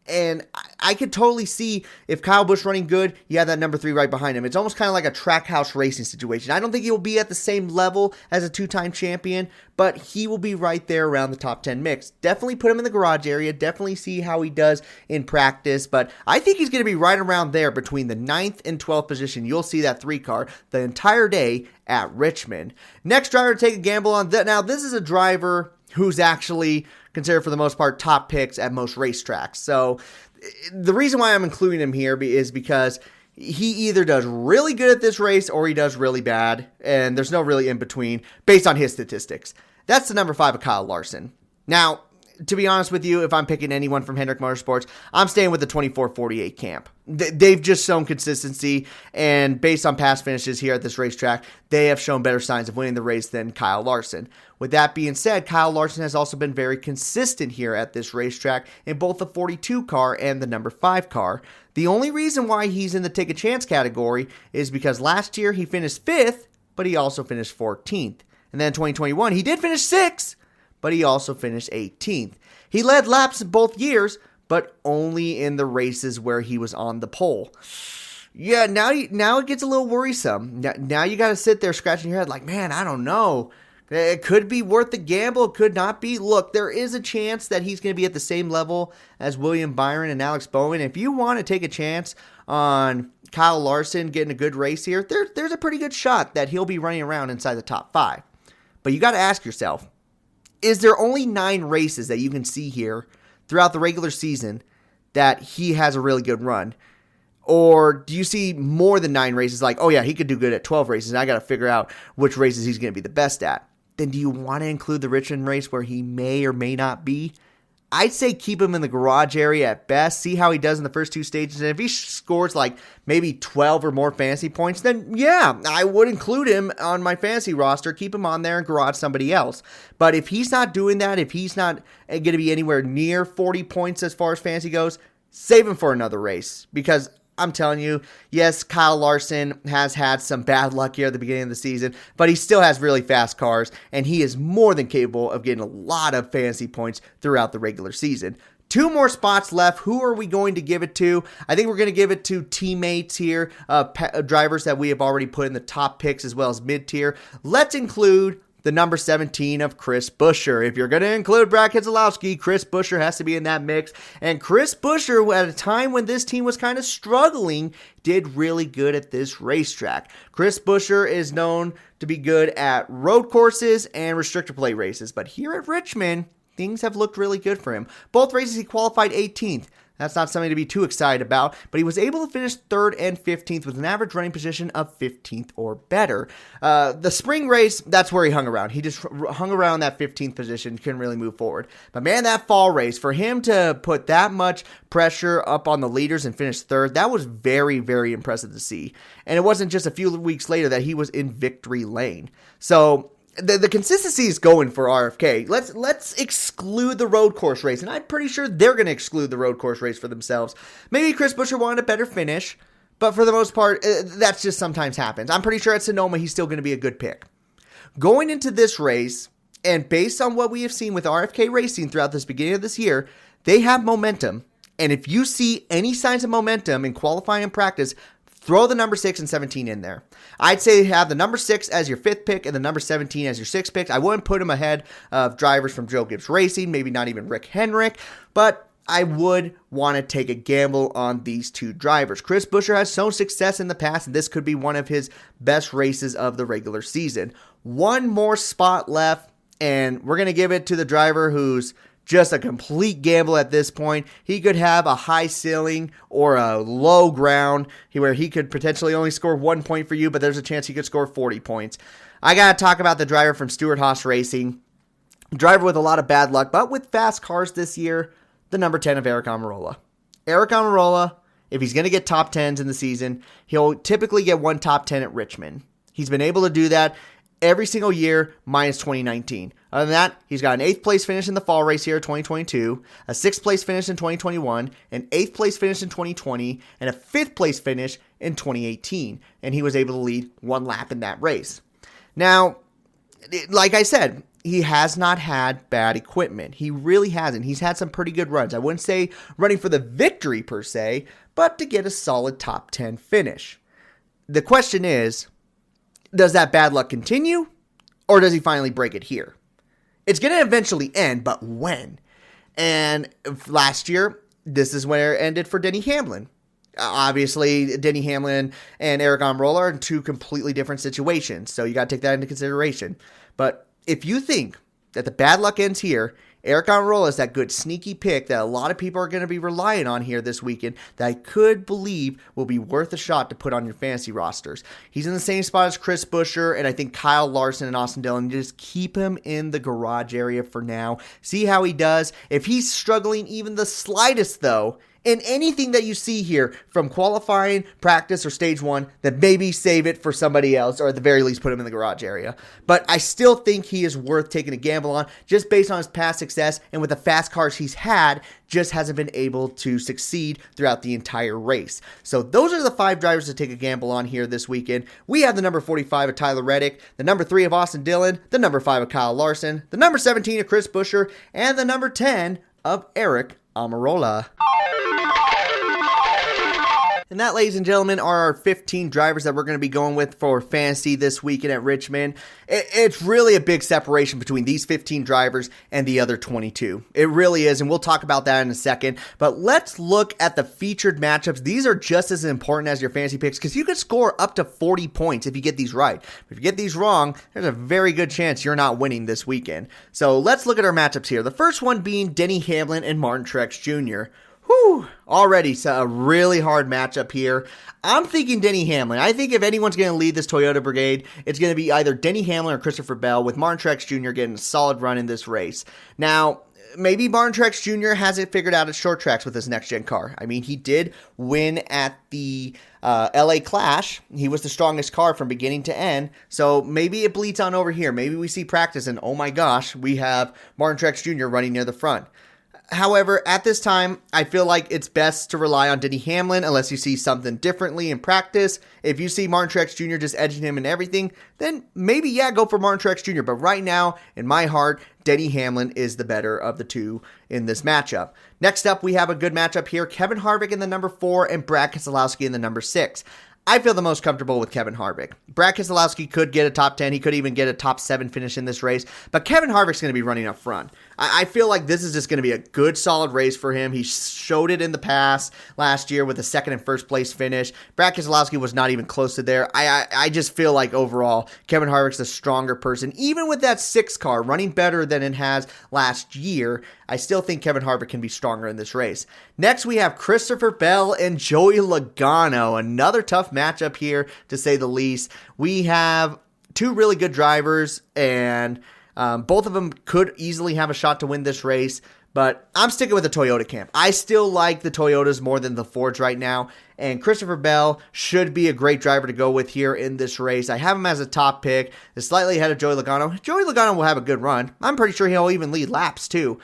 And I could totally see if Kyle Busch running good, you have that number 3 right behind him. It's almost kind of like a track house racing situation. I don't think he will be at the same level as a 2-time champion, but he will be right there around the top 10 mix. Definitely put him in the garage area. Definitely see how he does in practice. But I think he's going to be right around there between the 9th and 12th position. You'll see that 3 car the entire day at Richmond. Next driver to take a gamble on. Now, this is a driver who's actually considered for the most part top picks at most racetracks. So the reason why I'm including him here is because he either does really good at this race or he does really bad, and there's no really in between based on his statistics. That's the number 5 of Kyle Larson. Now, to be honest with you, if I'm picking anyone from Hendrick Motorsports, I'm staying with the 24-48 camp. They've just shown consistency, and based on past finishes here at this racetrack, they have shown better signs of winning the race than Kyle Larson. With that being said, Kyle Larson has also been very consistent here at this racetrack in both the 42 car and the number 5 car. The only reason why he's in the take a chance category is because last year he finished 5th, but he also finished 14th. And then in 2021, he did finish 6th, but he also finished 18th. He led laps in both years, but only in the races where he was on the pole. Yeah, now it gets a little worrisome. Now you got to sit there scratching your head like, man, I don't know. It could be worth the gamble. It could not be. Look, there is a chance that he's going to be at the same level as William Byron and Alex Bowman. If you want to take a chance on Kyle Larson getting a good race here, there's a pretty good shot that he'll be running around inside the top 5. But you got to ask yourself, is there only 9 races that you can see here throughout the regular season that he has a really good run? Or do you see more than 9 races like, oh yeah, he could do good at 12 races, and I got to figure out which races he's going to be the best at? Then do you want to include the Richmond race where he may or may not be? I'd say keep him in the garage area at best, see how he does in the first 2 stages, and if he scores like maybe 12 or more fantasy points, then yeah, I would include him on my fantasy roster, keep him on there and garage somebody else. But if he's not doing that, if he's not going to be anywhere near 40 points as far as fantasy goes, save him for another race, because I'm telling you, yes, Kyle Larson has had some bad luck here at the beginning of the season, but he still has really fast cars, and he is more than capable of getting a lot of fantasy points throughout the regular season. 2 more spots left. Who are we going to give it to? I think we're going to give it to teammates here, drivers that we have already put in the top picks as well as mid-tier. Let's include the number 17 of Chris Buescher. If you're going to include Brad Keselowski, Chris Buescher has to be in that mix. And Chris Buescher, at a time when this team was kind of struggling, did really good at this racetrack. Chris Buescher is known to be good at road courses and restrictor plate races, but here at Richmond, things have looked really good for him. Both races he qualified 18th. That's not something to be too excited about, but he was able to finish 3rd and 15th with an average running position of 15th or better. The spring race, that's where he hung around. He just hung around that 15th position, couldn't really move forward. But man, that fall race, for him to put that much pressure up on the leaders and finish 3rd, that was very, very impressive to see. And it wasn't just a few weeks later that he was in victory lane. So the consistency is going for RFK. Let's exclude the road course race, and I'm pretty sure they're going to exclude the road course race for themselves. Maybe Chris Buescher wanted a better finish, but for the most part, that's just sometimes happens. I'm pretty sure at Sonoma, he's still going to be a good pick. Going into this race, and based on what we have seen with RFK Racing throughout this beginning of this year, they have momentum, and if you see any signs of momentum in qualifying and practice, throw the number 6 and 17 in there. I'd say have the number 6 as your 5th pick and the number 17 as your 6th pick. I wouldn't put him ahead of drivers from Joe Gibbs Racing, maybe not even Rick Hendrick, but I would want to take a gamble on these two drivers. Chris Buescher has shown success in the past, and this could be one of his best races of the regular season. One more spot left, and we're going to give it to the driver who's just a complete gamble at this point. He could have a high ceiling or a low ground where he could potentially only score 1 point for you, but there's a chance he could score 40 points. I got to talk about the driver from Stewart-Haas Racing. Driver with a lot of bad luck, but with fast cars this year, the number 10 of Aric Almirola. Aric Almirola, if he's going to get top 10s in the season, he'll typically get one top 10 at Richmond. He's been able to do that every single year, minus 2019. Other than that, he's got an 8th place finish in the fall race here in 2022, a 6th place finish in 2021, an 8th place finish in 2020, and a 5th place finish in 2018. And he was able to lead one lap in that race. Now, like I said, he has not had bad equipment. He really hasn't. He's had some pretty good runs. I wouldn't say running for the victory per se, but to get a solid top 10 finish. The question is, does that bad luck continue, or does he finally break it here? It's going to eventually end, but when? And last year, this is where it ended for Denny Hamlin. Obviously, Denny Hamlin and Aric Almirola are in two completely different situations, so you got to take that into consideration. But if you think that the bad luck ends here, Aric Almirola is that good sneaky pick that a lot of people are going to be relying on here this weekend that I could believe will be worth a shot to put on your fantasy rosters. He's in the same spot as Chris Buescher and I think Kyle Larson and Austin Dillon. Just keep him in the garage area for now. See how he does. If he's struggling even the slightest though, in anything that you see here from qualifying, practice, or stage 1, then maybe save it for somebody else, or at the very least put him in the garage area. But I still think he is worth taking a gamble on, just based on his past success, and with the fast cars he's had, just hasn't been able to succeed throughout the entire race. So those are the 5 drivers to take a gamble on here this weekend. We have the number 45 of Tyler Reddick, the number 3 of Austin Dillon, the number 5 of Kyle Larson, the number 17 of Chris Buescher, and the number 10 of Aric Almirola. And that, ladies and gentlemen, are our 15 drivers that we're going to be going with for fantasy this weekend at Richmond. It's really a big separation between these 15 drivers and the other 22. It really is, and we'll talk about that in a second. But let's look at the featured matchups. These are just as important as your fantasy picks because you could score up to 40 points if you get these right. If you get these wrong, there's a very good chance you're not winning this weekend. So let's look at our matchups here. The first one being Denny Hamlin and Martin Truex Jr. Already a really hard matchup here. I'm thinking Denny Hamlin. I think if anyone's going to lead this Toyota brigade, it's going to be either Denny Hamlin or Christopher Bell, with Martin Truex Jr. getting a solid run in this race. Now, maybe Martin Truex Jr. hasn't figured out his short tracks with his next-gen car. I mean, he did win at the LA Clash. He was the strongest car from beginning to end, so maybe it bleeds on over here. Maybe we see practice, and oh my gosh, we have Martin Truex Jr. running near the front. However, at this time, I feel like it's best to rely on Denny Hamlin unless you see something differently in practice. If you see Martin Truex Jr. just edging him in everything, then maybe, go for Martin Truex Jr. But right now, in my heart, Denny Hamlin is the better of the two in this matchup. Next up, we have a good matchup here. Kevin Harvick in the number 4 and Brad Keselowski in the number 6. I feel the most comfortable with Kevin Harvick. Brad Keselowski could get a top 10. He could even get a top 7 finish in this race. But Kevin Harvick's going to be running up front. I feel like this is just going to be a good, solid race for him. He showed it in the past last year with a second and first place finish. Brad Keselowski was not even close to there. I just feel like overall, Kevin Harvick's the stronger person. Even with that 6 car running better than it has last year, I still think Kevin Harvick can be stronger in this race. Next, we have Christopher Bell and Joey Logano. Another tough matchup here, to say the least. We have 2 really good drivers, and both of them could easily have a shot to win this race, but I'm sticking with the Toyota camp. I still like the Toyotas more than the Fords right now, and Christopher Bell should be a great driver to go with here in this race. I have him as a top pick, slightly ahead of Joey Logano. Joey Logano will have a good run. I'm pretty sure he'll even lead laps too.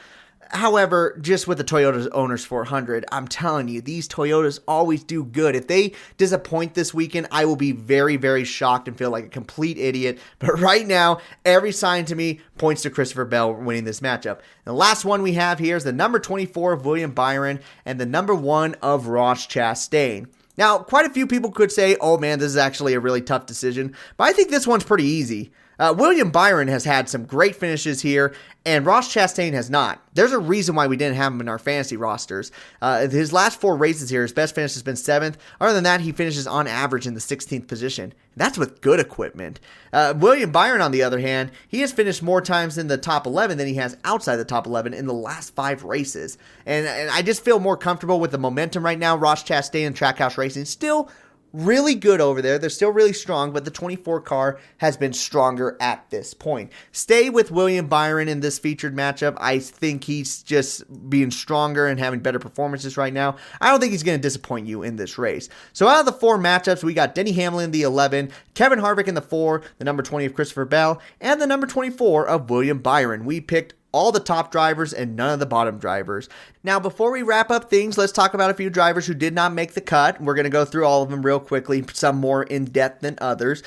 However, just with the Toyota Owners 400, I'm telling you, these Toyotas always do good. If they disappoint this weekend, I will be very, very shocked and feel like a complete idiot. But right now, every sign to me points to Christopher Bell winning this matchup. And the last one we have here is the number 24 of William Byron and the number 1 of Ross Chastain. Now, quite a few people could say, oh man, this is actually a really tough decision. But I think this one's pretty easy. William Byron has had some great finishes here, and Ross Chastain has not. There's a reason why we didn't have him in our fantasy rosters. His last 4 races here, his best finish has been 7th. Other than that, he finishes on average in the 16th position. That's with good equipment. William Byron, on the other hand, he has finished more times in the top 11 than he has outside the top 11 in the last 5 races. And I just feel more comfortable with the momentum right now. Ross Chastain and Trackhouse Racing still really good over there. They're still really strong, but the 24 car has been stronger at this point. Stay with William Byron in this featured matchup. I think he's just being stronger and having better performances right now. I don't think he's going to disappoint you in this race. So out of the 4 matchups, we got Denny Hamlin in the 11, Kevin Harvick in the 4, the number 20 of Christopher Bell, and the number 24 of William Byron. We picked all the top drivers and none of the bottom drivers. Now, before we wrap up things, let's talk about a few drivers who did not make the cut. We're going to go through all of them real quickly, some more in depth than others.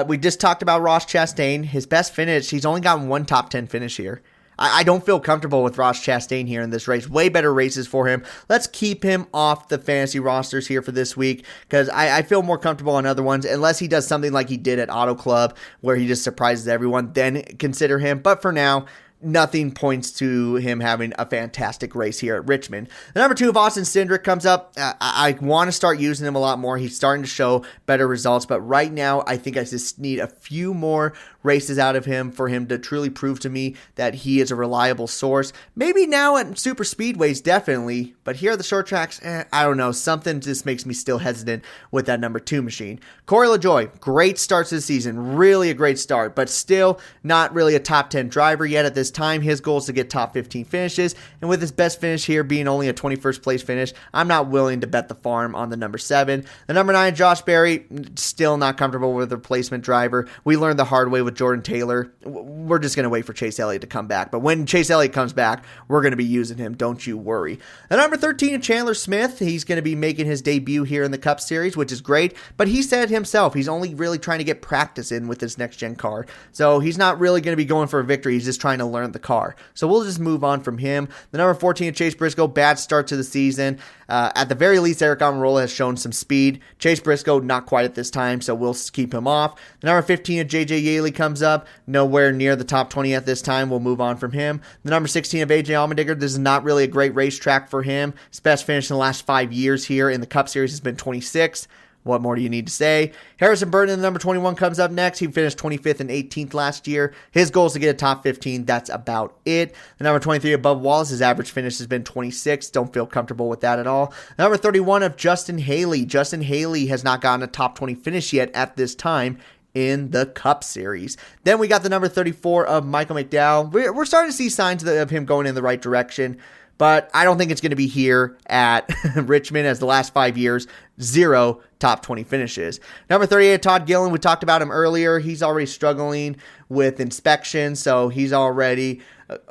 We just talked about Ross Chastain. His best finish, he's only gotten 1 top 10 finish here. I don't feel comfortable with Ross Chastain here in this race. Way better races for him. Let's keep him off the fantasy rosters here for this week, because I feel more comfortable on other ones, unless he does something like he did at Auto Club where he just surprises everyone. Then consider him. But for now, nothing points to him having a fantastic race here at Richmond. The number 2 of Austin Cindric comes up. I want to start using him a lot more. He's starting to show better results, but right now I think I just need a few more races out of him for him to truly prove to me that he is a reliable source. Maybe now at super speedways, definitely, but here at the short tracks, I don't know. Something just makes me still hesitant with that number 2 machine. Corey LaJoie, great start to the season. Really a great start, but still not really a top 10 driver yet at this time. His goal is to get top 15 finishes, and with his best finish here being only a 21st place finish, I'm not willing to bet the farm on the number 7. The number 9, Josh Berry, still not comfortable with the replacement driver. We learned the hard way with Jordan Taylor. We're just going to wait for Chase Elliott to come back, but when Chase Elliott comes back, we're going to be using him, don't you worry. The number 13, Chandler Smith, he's going to be making his debut here in the Cup Series, which is great, but he said himself he's only really trying to get practice in with this next-gen car, so he's not really going to be going for a victory. He's just trying to learn the car. So we'll just move on from him. The number 14 of Chase Briscoe, bad start to the season. At the very least, Eric Almirola has shown some speed. Chase Briscoe, not quite at this time, so we'll keep him off. The number 15 of JJ Yaley comes up, nowhere near the top 20 at this time. We'll move on from him. The number 16 of AJ Allmendinger, this is not really a great racetrack for him. His best finish in the last 5 years here in the Cup Series has been 26. What more do you need to say? Harrison Burton, the number 21, comes up next. He finished 25th and 18th last year. His goal is to get a top 15. That's about it. The number 23 of Bubba Wallace, his average finish has been 26. Don't feel comfortable with that at all. The number 31 of Justin Haley. Justin Haley has not gotten a top 20 finish yet at this time in the Cup Series. Then we got the number 34 of Michael McDowell. We're starting to see signs of him going in the right direction, but I don't think it's going to be here at Richmond, as the last 5 years, 0 top 20 finishes. Number 38, Todd Gillen. We talked about him earlier. He's already struggling with inspection, so he's already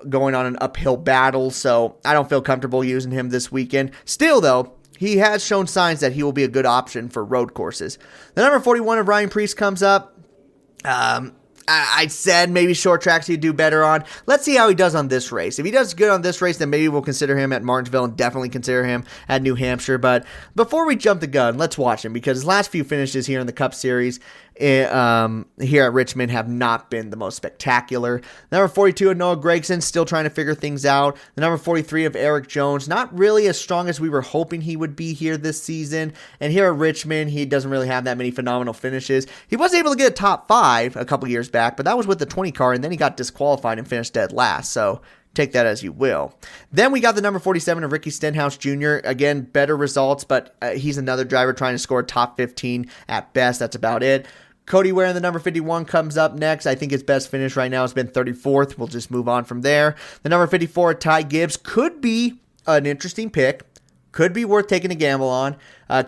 going on an uphill battle, so I don't feel comfortable using him this weekend. Still, though, he has shown signs that he will be a good option for road courses. The number 41 of Ryan Preece comes up. I said maybe short tracks he'd do better on. Let's see how he does on this race. If he does good on this race, then maybe we'll consider him at Martinsville and definitely consider him at New Hampshire. But before we jump the gun, let's watch him because his last few finishes here in the Cup Series here at Richmond have not been the most spectacular. Number 42 of Noah Gragson, still trying to figure things out. The number 43 of Eric Jones, not really as strong as we were hoping he would be here this season. And here at Richmond, he doesn't really have that many phenomenal finishes. He was able to get a top 5 a couple years back, but that was with the 20 car, and then he got disqualified and finished dead last. So take that as you will. Then we got the number 47 of Ricky Stenhouse Jr. Again, better results, but he's another driver trying to score top 15 at best. That's about it. Cody Ware in the number 51 comes up next. I think his best finish right now has been 34th. We'll just move on from there. The number 54, Ty Gibbs, could be an interesting pick. Could be worth taking a gamble on.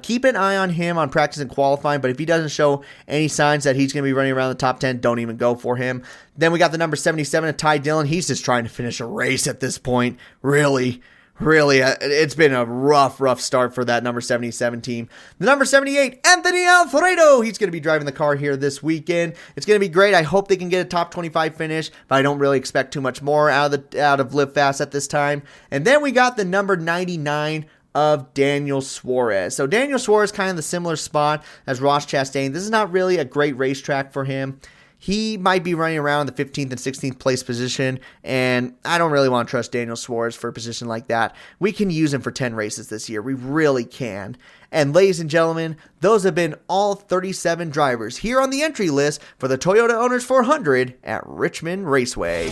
Keep an eye on him on practice and qualifying, but if he doesn't show any signs that he's going to be running around the top 10, don't even go for him. Then we got the number 77 of Ty Dillon. He's just trying to finish a race at this point. Really, it's been a rough start for that number 77 team. The number 78, Anthony Alfredo. He's going to be driving the car here this weekend. It's going to be great. I hope they can get a top 25 finish, but I don't really expect too much more out of Live Fast at this time. And then we got the number 99 of Daniel Suarez. So Daniel Suarez kind of the similar spot as Ross Chastain. This is not really a great racetrack for him. He might be running around the 15th and 16th place position, and I don't really want to trust Daniel Suarez for a position like that. We can use him for 10 races this year. We really can. And ladies and gentlemen, those have been all 37 drivers here on the entry list for the Toyota Owners 400 at Richmond Raceway.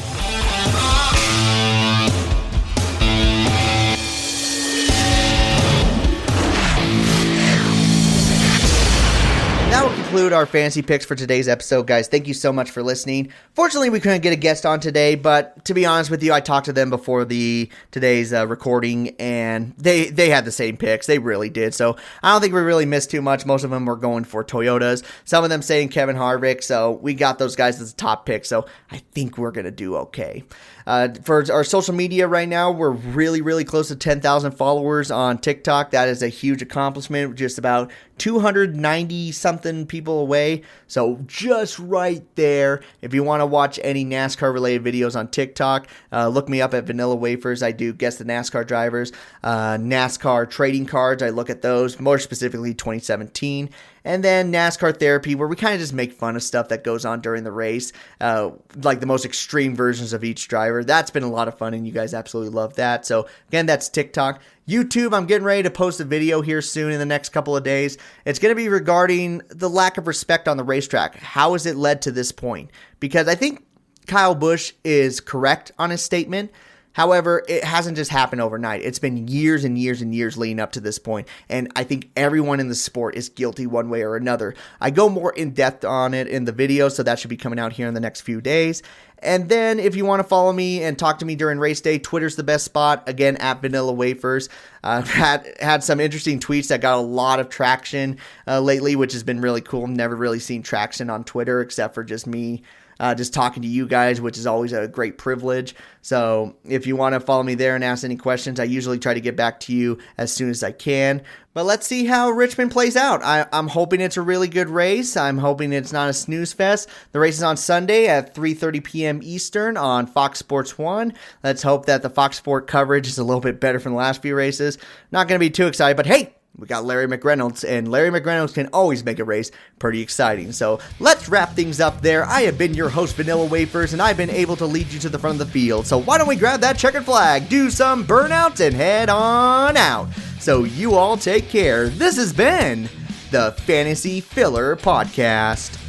That will conclude our fantasy picks for today's episode, guys. Thank you so much for listening. Fortunately, we couldn't get a guest on today, but to be honest with you, I talked to them before today's recording, and they had the same picks. They really did. So I don't think we really missed too much. Most of them were going for Toyotas. Some of them saying Kevin Harvick. So we got those guys as the top pick. So I think we're going to do okay. For our social media right now, we're really close to 10,000 followers on TikTok. That is a huge accomplishment. Just about 290 something people away. So just right there. If you want to watch any NASCAR related videos on TikTok, look me up at Vanilla Wafers. I do guess the NASCAR drivers, NASCAR trading cards. I look at those, more specifically 2017. And then NASCAR Therapy, where we kind of just make fun of stuff that goes on during the race, like the most extreme versions of each driver. That's been a lot of fun, and you guys absolutely love that. So, again, that's TikTok. YouTube, I'm getting ready to post a video here soon in the next couple of days. It's going to be regarding the lack of respect on the racetrack. How has it led to this point? Because I think Kyle Busch is correct on his statement. However, it hasn't just happened overnight. It's been years and years and years leading up to this point, and I think everyone in the sport is guilty one way or another. I go more in depth on it in the video, so that should be coming out here in the next few days. And then if you want to follow me and talk to me during race day, Twitter's the best spot. Again, at Vanilla Wafers. I've had some interesting tweets that got a lot of traction lately, which has been really cool. Never really seen traction on Twitter except for just me just talking to you guys, which is always a great privilege. So if you want to follow me there and ask any questions, I usually try to get back to you as soon as I can. But let's see how Richmond plays out. I'm hoping it's a really good race. I'm hoping it's not a snooze fest. The race is on Sunday at 3:30 p.m. Eastern on Fox Sports 1. Let's hope that the Fox Sport coverage is a little bit better from the last few races. Not going to be too excited, but hey, we got Larry McReynolds, and Larry McReynolds can always make a race pretty exciting. So let's wrap things up there. I have been your host, Vanilla Wafers, and I've been able to lead you to the front of the field. So why don't we grab that checkered flag, do some burnouts, and head on out. So you all take care. This has been the Fantasy Filler Podcast.